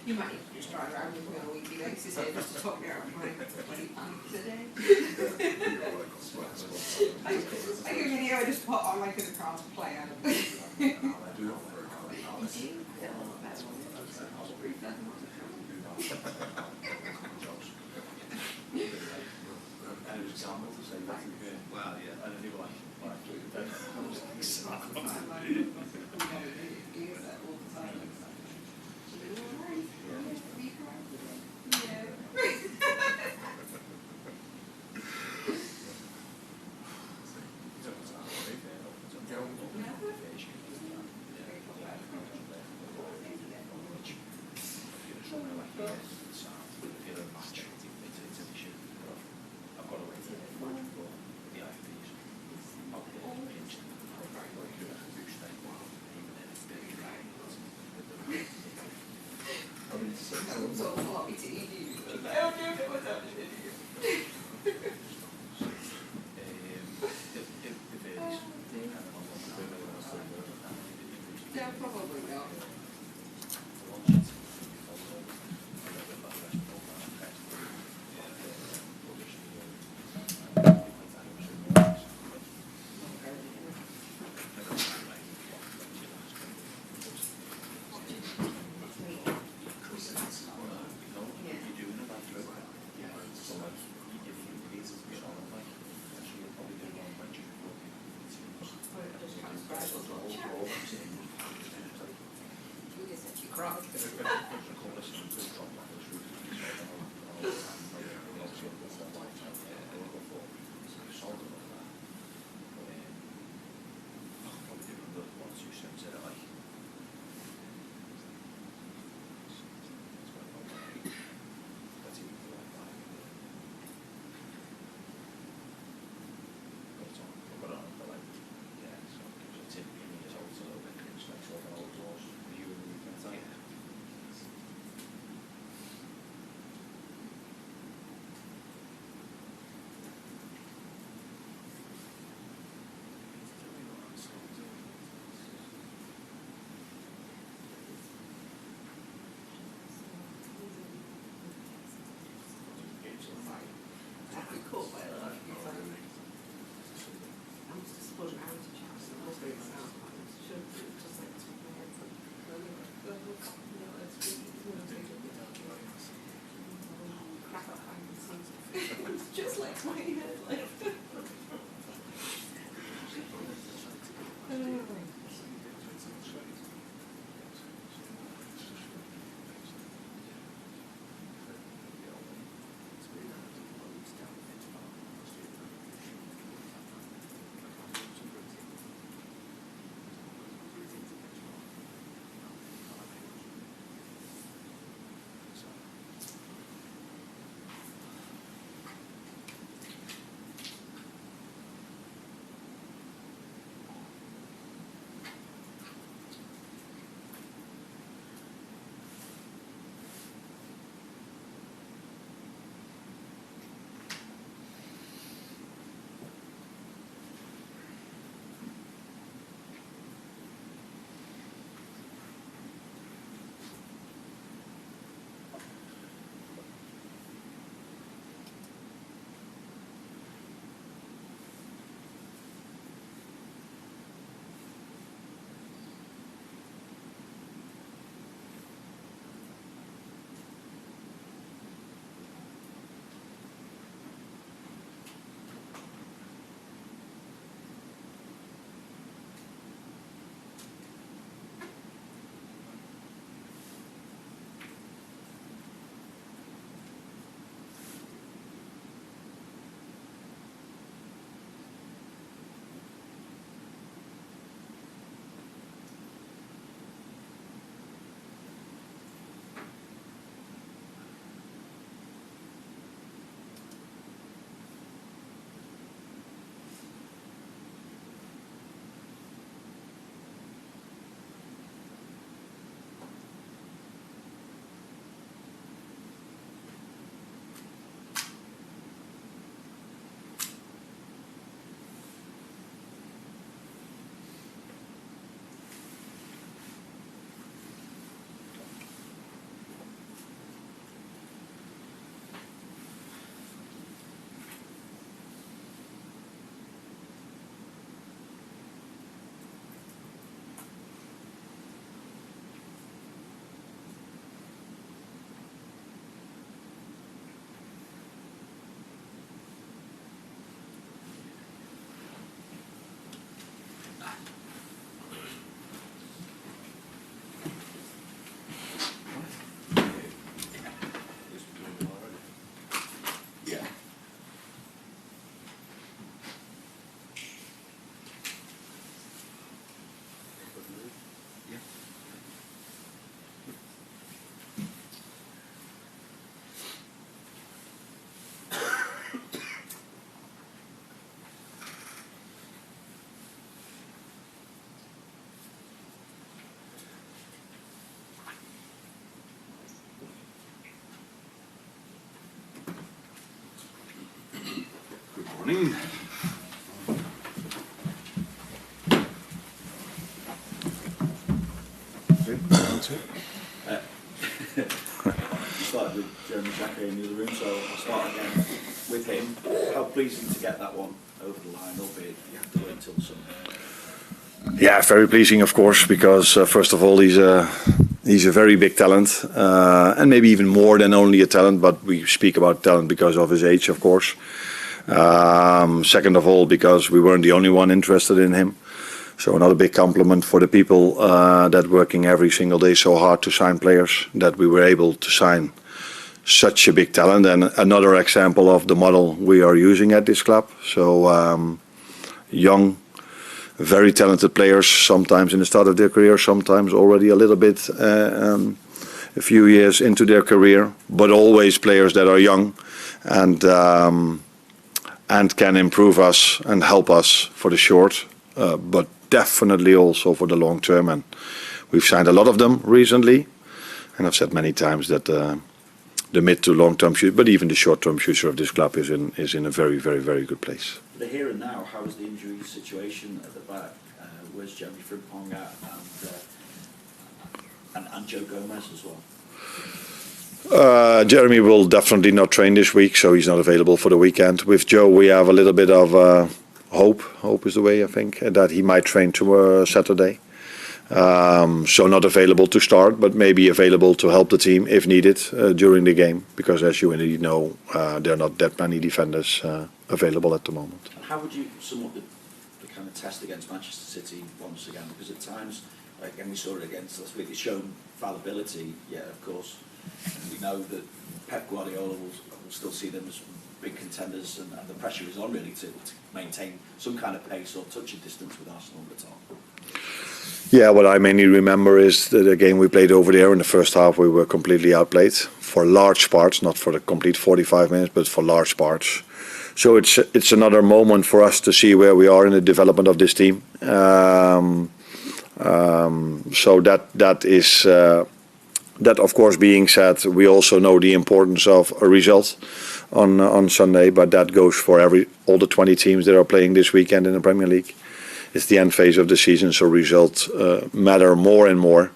You might need to just drive around with me on a weekly basis here just to talk me around my 20 pints a day. Like a video I just put on like in the car to play out. Well, yeah, I don't know Yeah, probably not. Just like my head, like. Started with Jeremy Jacquet in the other room, so I'll start again with him. How pleasing to get that one over the line, albeit you have to wait until Sunday. Yeah, very pleasing, of course, because first of all, he's a very big talent, and maybe even more than only a talent. But we speak about talent because of his age, of course. Second of all, because we weren't the only one interested in him. So another big compliment for the people that working every single day so hard to sign players, that we were able to sign such a big talent, and another example of the model we are using at this club. So young, very talented players, sometimes in the start of their career, sometimes already a little bit a few years into their career, but always players that are young and can improve us and help us for the short, but definitely also for the long term. And we've signed a lot of them recently, and I've said many times that the mid to long term future, but even the short term future of this club is in a very, very, very good place. The here and now, how is the injury situation at the back? Where's Jeremie Frimpong at, and Joe Gomez as well? Jeremy will definitely not train this week, so he's not available for the weekend. With Joe, we have a little bit of hope. Hope is the way, I think, that he might train tomorrow, Saturday. So not available to start, but maybe available to help the team if needed during the game, because as you already know, there are not that many defenders available at the moment. And how would you sum up the kind of test against Manchester City once again? Because at times, again, we saw it against last week, it's shown fallibility, yeah, of course. And we know that Pep Guardiola will still see them as big contenders, and the pressure is on really to maintain some kind of pace or touching distance with Arsenal at the top. Yeah, what I mainly remember is the game we played over there. In the first half, we were completely outplayed for large parts, not for the complete 45 minutes, but for large parts. So it's another moment for us to see where we are in the development of this team. So that is that, of course, being said, we also know the importance of a result on Sunday, but that goes for all the 20 teams that are playing this weekend in the Premier League. It's the end phase of the season, so results matter more and more.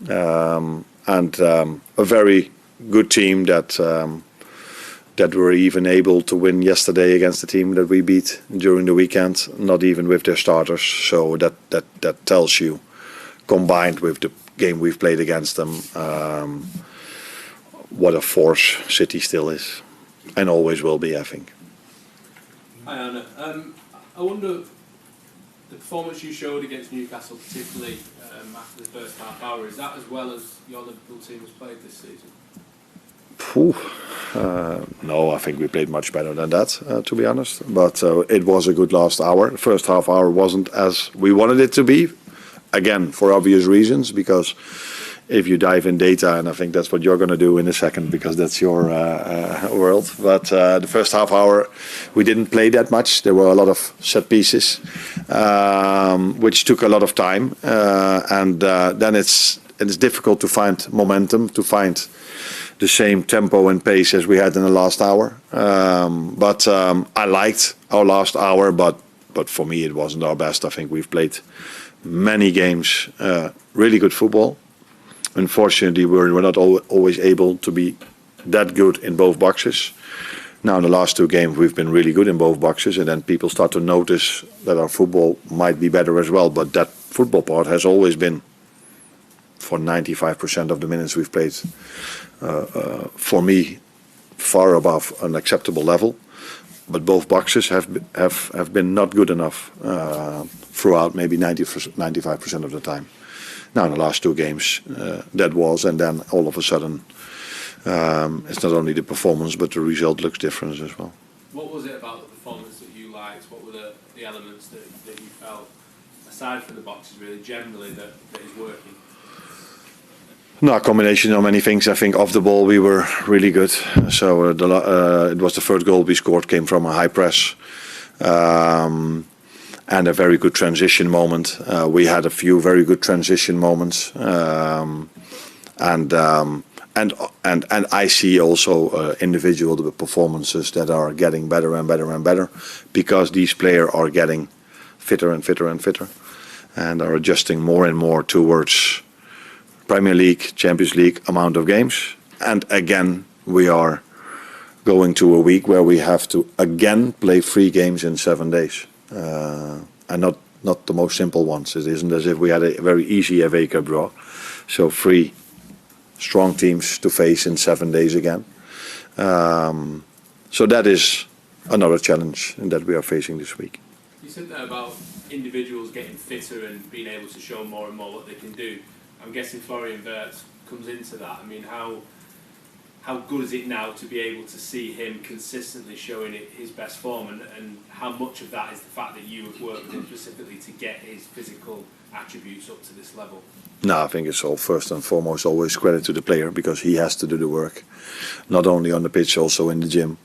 And a very good team that were even able to win yesterday against the team that we beat during the weekend, not even with their starters. So that tells you, combined with the game we've played against them, what a force City still is, and always will be, I think. Hi Arne, I wonder, the performance you showed against Newcastle, particularly after the first half hour, is that as well as your Liverpool team has played this season? No, I think we played much better than that, to be honest. But it was a good last hour. The first half hour wasn't as we wanted it to be. Again, for obvious reasons, because if you dive in data, and I think that's what you're going to do in a second, because that's your world. But the first half hour, we didn't play that much. There were a lot of set pieces, which took a lot of time, and then it's difficult to find momentum, to find the same tempo and pace as we had in the last hour. But I liked our last hour, but for me it wasn't our best. I think we've played many games, really good football. Unfortunately, we're not always able to be that good in both boxes. Now, in the last two games, we've been really good in both boxes, and then people start to notice that our football might be better as well. But that football part has always been, for 95% of the minutes we've played, for me, far above an acceptable level. But both boxes have been not good enough throughout maybe 95% of the time. Now, in the last two games, that was, and then all of a sudden, it's not only the performance, but the result looks different as well. What was it about the performance that you liked? What were the elements that you felt, aside from the boxes, really generally, that is working? No, a combination of many things. I think off the ball we were really good. So it was the third goal we scored came from a high press. And a very good transition moment. We had a few very good transition moments, and and I see also individual performances that are getting better and better and better, because these players are getting fitter and fitter and fitter, and are adjusting more and more towards Premier League, Champions League amount of games. And again, we are going to a week where we have to again play 3 games in 7 days, and not the most simple ones. It isn't as if we had a very easy FA Cup draw. So 3 strong teams to face in 7 days again. So that is another challenge that we are facing this week. You said that about individuals getting fitter and being able to show more and more what they can do. I'm guessing Florian Wirtz comes into that. I mean, how good is it now to be able to see him consistently showing his best form, and how much of that is the fact that you have worked with him specifically to get his physical attributes up to this level? No, I think it's all first and foremost always credit to the player, because he has to do the work, not only on the pitch, also in the gym.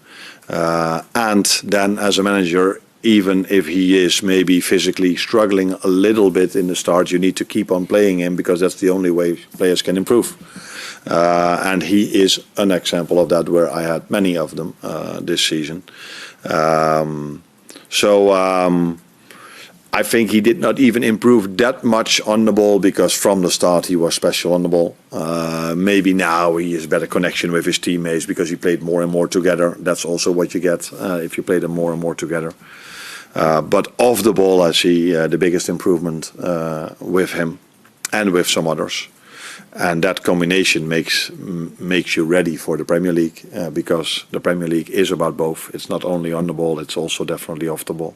And then as a manager, even if he is maybe physically struggling a little bit in the start, you need to keep on playing him, because that's the only way players can improve. And he is an example of that, where I had many of them this season. I think he did not even improve that much on the ball, because from the start he was special on the ball. Maybe now he has better connection with his teammates, because he played more and more together. That's also what you get if you play them more and more together. But off the ball, I see the biggest improvement with him and with some others. And that combination makes you ready for the Premier League, because the Premier League is about both. It's not only on the ball, it's also definitely off the ball.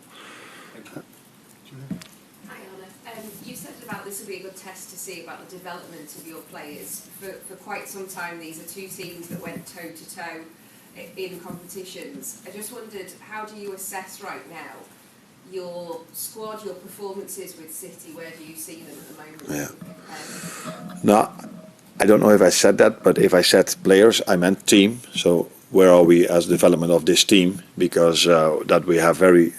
Hi Arne. You said about this would be a good test to see about the development of your players. For quite some time, these are 2 teams that went toe-to-toe in competitions. I just wondered, how do you assess right now your squad, your performances with City? Where do you see them at the moment? Yeah. No, I don't know if I said that, but if I said players, I meant team. So where are we as development of this team? Because that we have very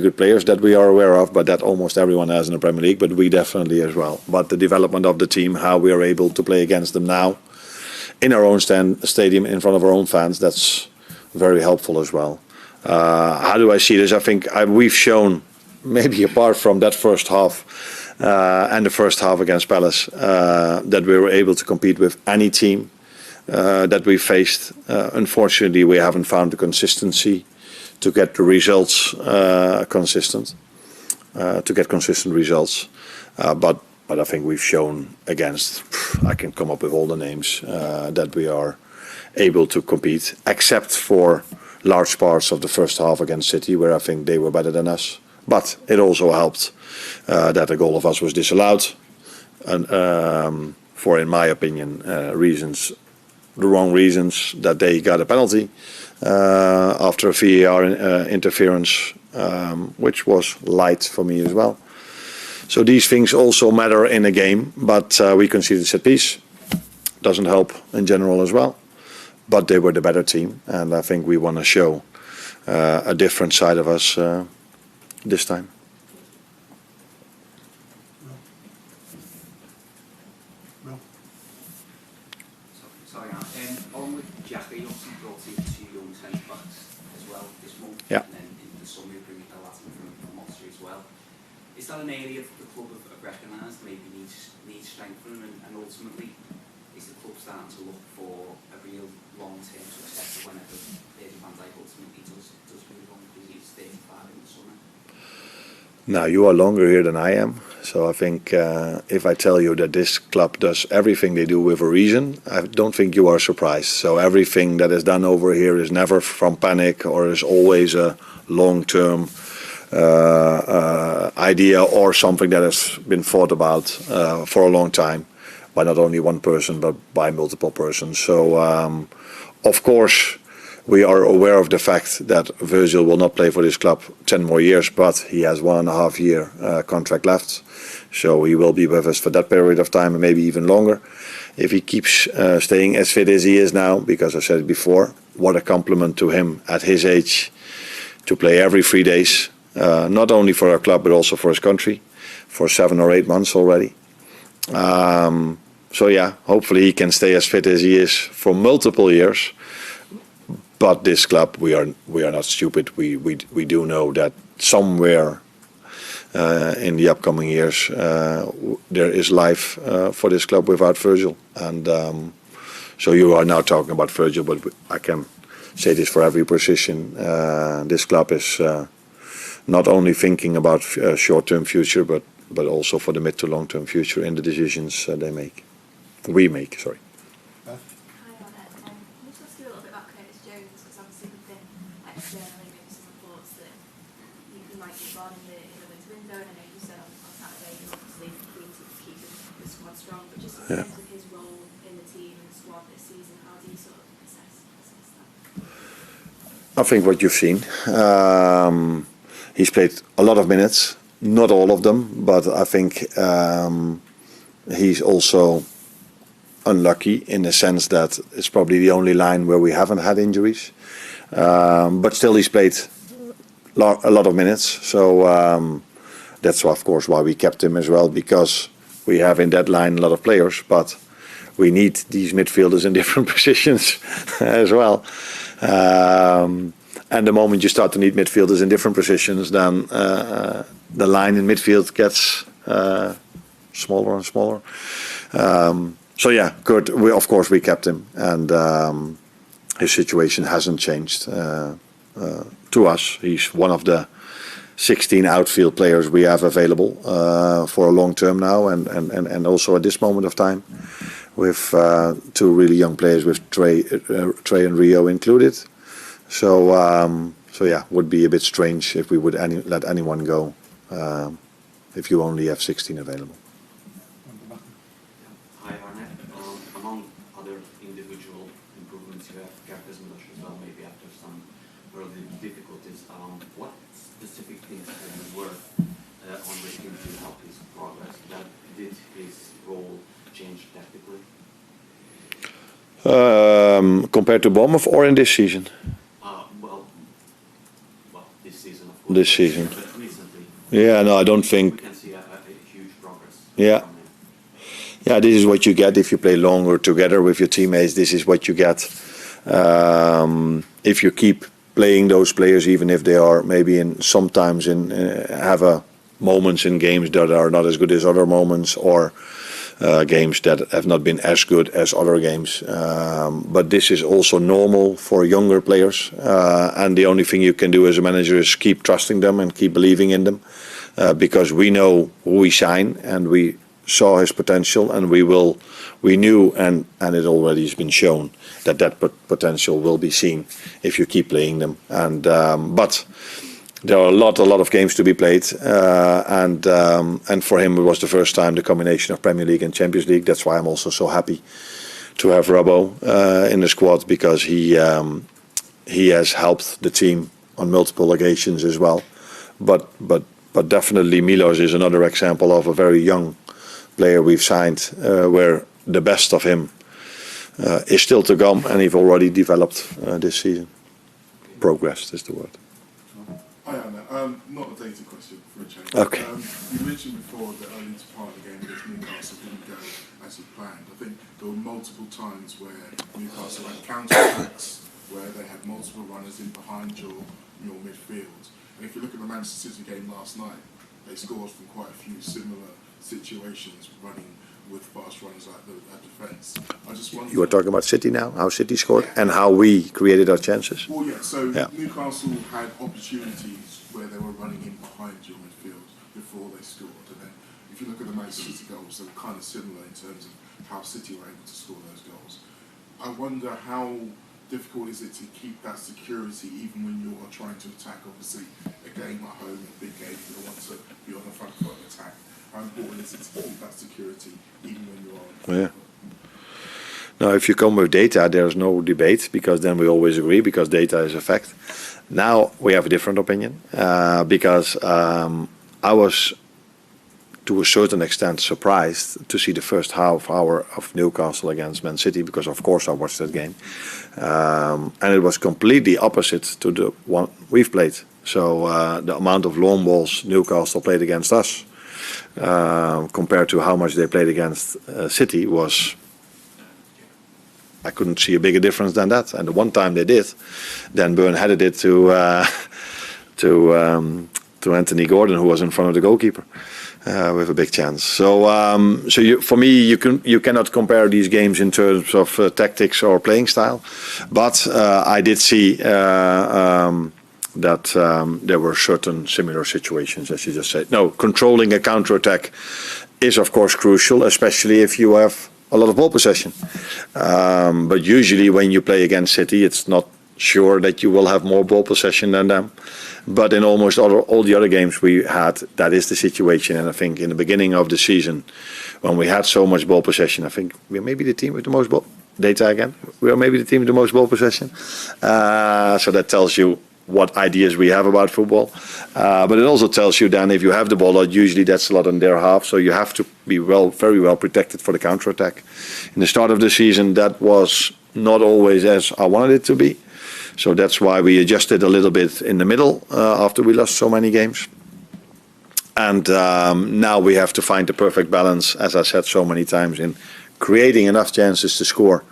good players that we are aware of, but that almost everyone has in the Premier League, but we definitely as well. But the development of the team, how we are able to play against them now in our own stadium in front of our own fans, that's very helpful as well. How do I see this? I think we've shown, maybe apart from that first half and the first half against Palace, that we were able to compete with any team that we faced. Unfortunately, we haven't found the consistency to get the results consistent, to get consistent results. But I think we've shown against, I can come up with all the names, that we are able to compete, except for large parts of the first half against City, where I think they were better than us. But it also helped that a goal of us was disallowed, and for, in my opinion, reasons, the wrong reasons, that they got a penalty after a VAR interference, which was light for me as well. So these things also matter in a game, but we conceded set piece. Doesn't help in general as well. But they were the better team, and I think we want to show a different side of us this time. No. Sorry, on with Jacquet, you obviously brought in 2 young centre-backs as well this month. Yeah. And then in the summer, you're bringing a Latin from Austria as well. Is that an area that the club have recognised maybe needs strengthening, and ultimately is the club starting to look for a real long-term successor whenever Virgil van Dijk ultimately does move on, because he's 35 in the summer? Now, you are longer here than I am, so I think if I tell you that this club does everything they do with a reason, I don't think you are surprised. So everything that is done over here is never from panic, or is always a long-term idea, or something that has been thought about for a long time by not only one person but by multiple persons. So of course we are aware of the fact that Virgil will not play for this club 10 more years, but he has 1.5 year contract left, so he will be with us for that period of time, and maybe even longer if he keeps staying as fit as he is now, because I said it before, what a compliment to him at his age to play every 3 days, not only for our club but also for his country, for 7 or 8 months already. So yeah, hopefully he can stay as fit as he is for multiple years. But this club, we are not stupid. We do know that somewhere in the upcoming years there is life for this club without Virgil. And so you are now talking about Virgil, but I can say this for every position. This club is not only thinking about short-term future, but also for the mid to long-term future in the decisions we make. Sorry. Hi, Arne. Can you just ask you a little bit about Curtis Jones? Because obviously there've been externally maybe some reports that he might be gone in the winter window, and I know you said on Saturday you're obviously keen to keep the squad strong, but just in terms of his role in the team and squad this season, how do you sort of assess that? I think what you've seen. He's played a lot of minutes, not all of them, but I think he's also unlucky in the sense that it's probably the only line where we haven't had injuries. But still he's played a lot of minutes, so that's of course why we kept him as well, because we have in that line a lot of players, but we need these midfielders in different positions as well. And the moment you start to need midfielders in different positions, then the line in midfield gets smaller and smaller. So yeah, Kurt, of course we kept him, and his situation hasn't changed to us. He's one of the 16 outfield players we have available for a long term now, and also at this moment of time, with two really young players, with Trey and Rio included. So yeah, would be a bit strange if we would let anyone go if you only have 16 available. Hi, Arne. Among other individual improvements, you have Gareth English as well, maybe after some early difficulties. What specific things can you work on with him to help his progress? Did his role change tactically? Compared to Bournemouth or in this season? Well, this season, of course. This season. But recently. Yeah, no, I don't think. We can see a huge progress. Yeah. From him. Yeah, this is what you get if you play longer together with your teammates. This is what you get if you keep playing those players, even if they are maybe sometimes have moments in games that are not as good as other moments, or games that have not been as good as other games. But this is also normal for younger players, and the only thing you can do as a manager is keep trusting them and keep believing in them, because we know who we sign, and we saw his potential, and we knew, and it already has been shown that potential will be seen if you keep playing them. And but there are a lot of games to be played, and for him it was the first time, the combination of Premier League and Champions League. That's why I'm also so happy to have Robbo in the squad, because he has helped the team on multiple occasions as well. But definitely Milos is another example of a very young player we've signed, where the best of him is still to come, and he's already developed this season. Progressed is the word. Hi Anna, not a data question for a change. Okay. You mentioned before that early part of the game against Newcastle didn't go as you planned. I think there were multiple times where Newcastle had counter-attacks, where they had multiple runners in behind your midfield. And if you look at the Manchester City game last night, they scored from quite a few similar situations, running with fast runners like the defence. I just wonder. You were talking about City now, how City scored, and how we created our chances. Well, yeah. So Newcastle had opportunities where they were running in behind your midfield before they scored, and then if you look at the Manchester City goals, they were kind of similar in terms of how City were able to score those goals. I wonder how difficult is it to keep that security even when you're trying to attack. Obviously, a game at home, a big game, you want to be on the front foot and attack. How important is it to keep that security even when you're on? Yeah. Now, if you come with data, there's no debate, because then we always agree, because data is a fact. Now we have a different opinion, because I was, to a certain extent, surprised to see the first half hour of Newcastle against Man City, because of course I watched that game, and it was completely opposite to the one we've played. So the amount of long balls Newcastle played against us compared to how much they played against City was. I couldn't see a bigger difference than that. And the one time they did, then Byrne headed it to Anthony Gordon, who was in front of the goalkeeper, with a big chance. So, for me, you cannot compare these games in terms of tactics or playing style. But I did see that there were certain similar situations, as you just said. No, controlling a counter-attack is, of course, crucial, especially if you have a lot of ball possession. But usually when you play against City, it's not sure that you will have more ball possession than them. But in almost all the other games we had, that is the situation. And I think in the beginning of the season, when we had so much ball possession, I think we are maybe the team with the most ball. Data again. We are maybe the team with the most ball possession. So that tells you what ideas we have about football. But it also tells you then if you have the ball, usually that's a lot in their half. So you have to be very well protected for the counter-attack. In the start of the season, that was not always as I wanted it to be. So that's why we adjusted a little bit in the middle after we lost so many games. And now we have to find the perfect balance, as I said so many times, in creating enough chances to score,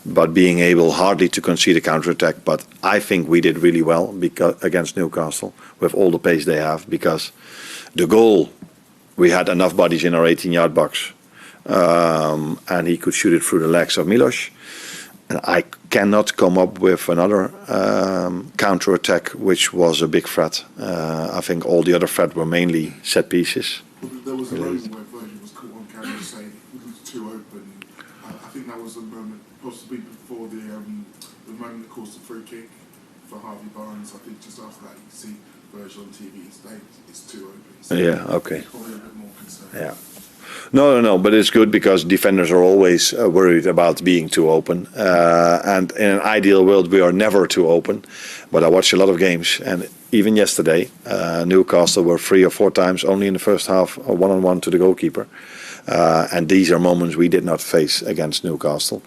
but being able hardly to concede a counter-attack. But I think we did really well against Newcastle with all the pace they have, because the goal, we had enough bodies in our 18-yard box, and he could shoot it through the legs of Milos. And I cannot come up with another counter-attack which was a big threat. I think all the other threats were mainly set pieces. There was a moment where Virgil was caught on camera saying it was too open. I think that was a moment possibly before the moment that caused the free kick for Harvey Barnes. I think just after that you see Virgil on TV saying it's too open. So yeah, okay. Probably a bit more concerned. Yeah. No, but it's good because defenders are always worried about being too open. And in an ideal world, we are never too open. But I watch a lot of games, and even yesterday, Newcastle were 3 or 4 times only in the first half, one-on-one to the goalkeeper. And these are moments we did not face against Newcastle.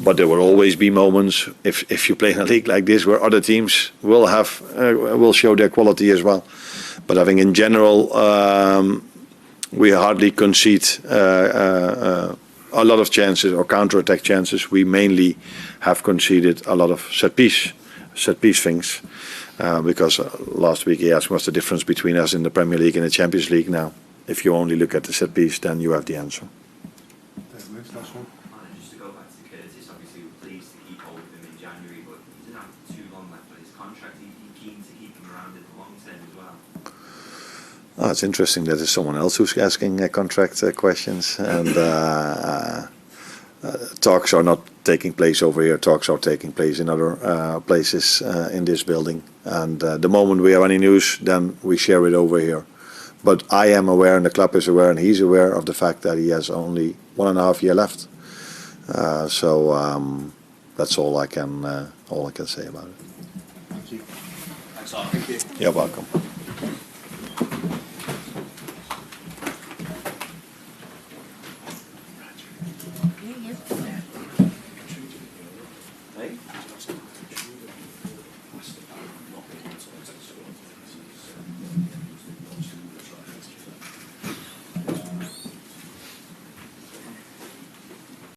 But there will always be moments, if you play in a league like this, where other teams will show their quality as well. But I think in general, we hardly concede a lot of chances or counter-attack chances. We mainly have conceded a lot of set piece things. Because last week he asked what's the difference between us in the Premier League and the Champions League now. If you only look at the set piece, then you have the answer. Just to go back to Curtis, obviously we're pleased to keep hold of him in January, but he didn't have too long left on his contract. He'd be keen to keep him around in the long term as well. Oh, it's interesting that there's someone else who's asking contract questions, and talks are not taking place over here. Talks are taking place in other places in this building. And the moment we have any news, then we share it over here. But I am aware, and the club is aware, and he's aware of the fact that he has only 1.5 years left. So that's all I can say about it. Thank you. Thanks, Arne. Thank you. You're welcome.